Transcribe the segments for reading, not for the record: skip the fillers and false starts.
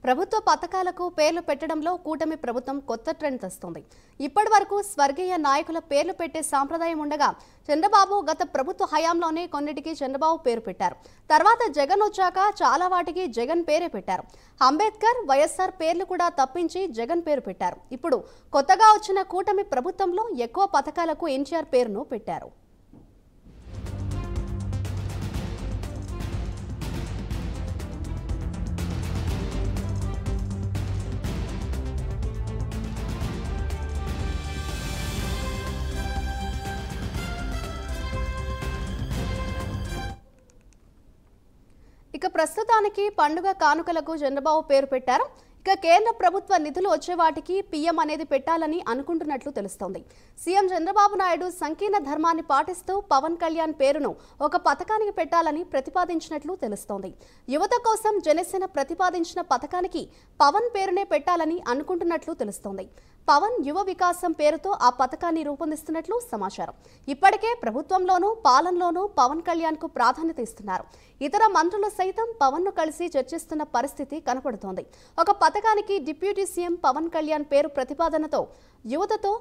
ప్రభుత్వ పథకాలకు పేర్లు పెట్టడంలో కూటమి ప్రభుత్వం కొత్త ట్రెండ్ తెస్తుంది. ఇప్పటివరకు స్వర్గీయ నాయకుల పేర్లు పెట్టే సాంప్రదాయం ఉండగా చంద్రబాబు గత ప్రభుత్వ హయాంలోనే కొన్నిటికి చంద్రబాబు పేరు పెట్టారు. తర్వాత జగన్ వచ్చాక చాలా వాటికి జగన్ పేరే పెట్టారు. అంబేద్కర్, వైఎస్ఆర్ పేర్లు కూడా తప్పించి జగన్ పేరు పెట్టారు. ఇప్పుడు కొత్తగా వచ్చిన కూటమి ప్రభుత్వంలో ఎక్కువ పథకాలకు ఎన్టీఆర్ పేరును పెట్టారు. ఇక ప్రస్తుతానికి పండుగ కానుకలకు చంద్రబాబు పేరు పెట్టారు. ఇక కేంద్ర ప్రభుత్వ నిధులు వచ్చే వాటికి పీఎం అనేది పెట్టాలని అనుకుంటున్నట్లు తెలుస్తోంది. సీఎం చంద్రబాబు నాయుడు సంకీర్ణ ధర్మాన్ని పాటిస్తూ పవన్ కళ్యాణ్ పేరును ఒక పథకానికి పెట్టాలని ప్రతిపాదించినట్లు తెలుస్తోంది. యువత కోసం జనసేన ప్రతిపాదించిన పథకానికి పవన్ పేరునే పెట్టాలని అనుకుంటున్నట్లు తెలుస్తోంది. పవన్ యువ వికాసం పేరుతో ఆ పథకాన్ని రూపొందిస్తున్నట్లు సమాచారం. ఇప్పటికే ప్రభుత్వంలోనూ పాలనలోనూ పవన్ కళ్యాణ్ కు ప్రాధాన్యత ఇస్తున్నారు. ఇతర మంత్రులు సైతం పవన్ ను కలిసి చర్చిస్తున్న పరిస్థితి కనపడుతోంది. ఒక పథకానికి డిప్యూటీ సీఎం పవన్ కళ్యాణ్ పేరు ప్రతిపాదనతో యువతతో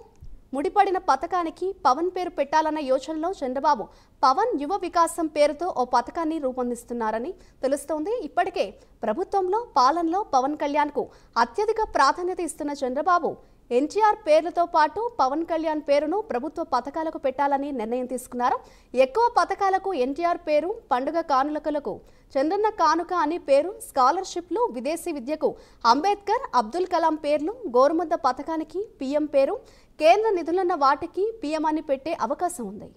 ముడిపడిన పథకానికి పవన్ పేరు పెట్టాలన్న యోచనలో చంద్రబాబు పవన్ యువ వికాసం పేరుతో ఓ పథకాన్ని రూపొందిస్తున్నారని తెలుస్తోంది. ఇప్పటికే ప్రభుత్వంలో పాలనలో పవన్ కళ్యాణ్ కు అత్యధిక ప్రాధాన్యత ఇస్తున్న చంద్రబాబు ఎన్టీఆర్ పేర్లతో పాటు పవన్ కళ్యాణ్ పేరును ప్రభుత్వ పథకాలకు పెట్టాలని నిర్ణయం తీసుకున్నారు. ఎక్కువ పథకాలకు ఎన్టీఆర్ పేరు, పండుగ కానుకలకు చంద్రన్న కానుక అని పేరు, స్కాలర్షిప్లు, విదేశీ విద్యకు అంబేద్కర్, అబ్దుల్ కలాం పేర్లు, గోరుముద్ద పథకానికి పీఎం పేరు, కేంద్ర నిధులున్న వాటికి పీఎం అని పెట్టే అవకాశం ఉంది.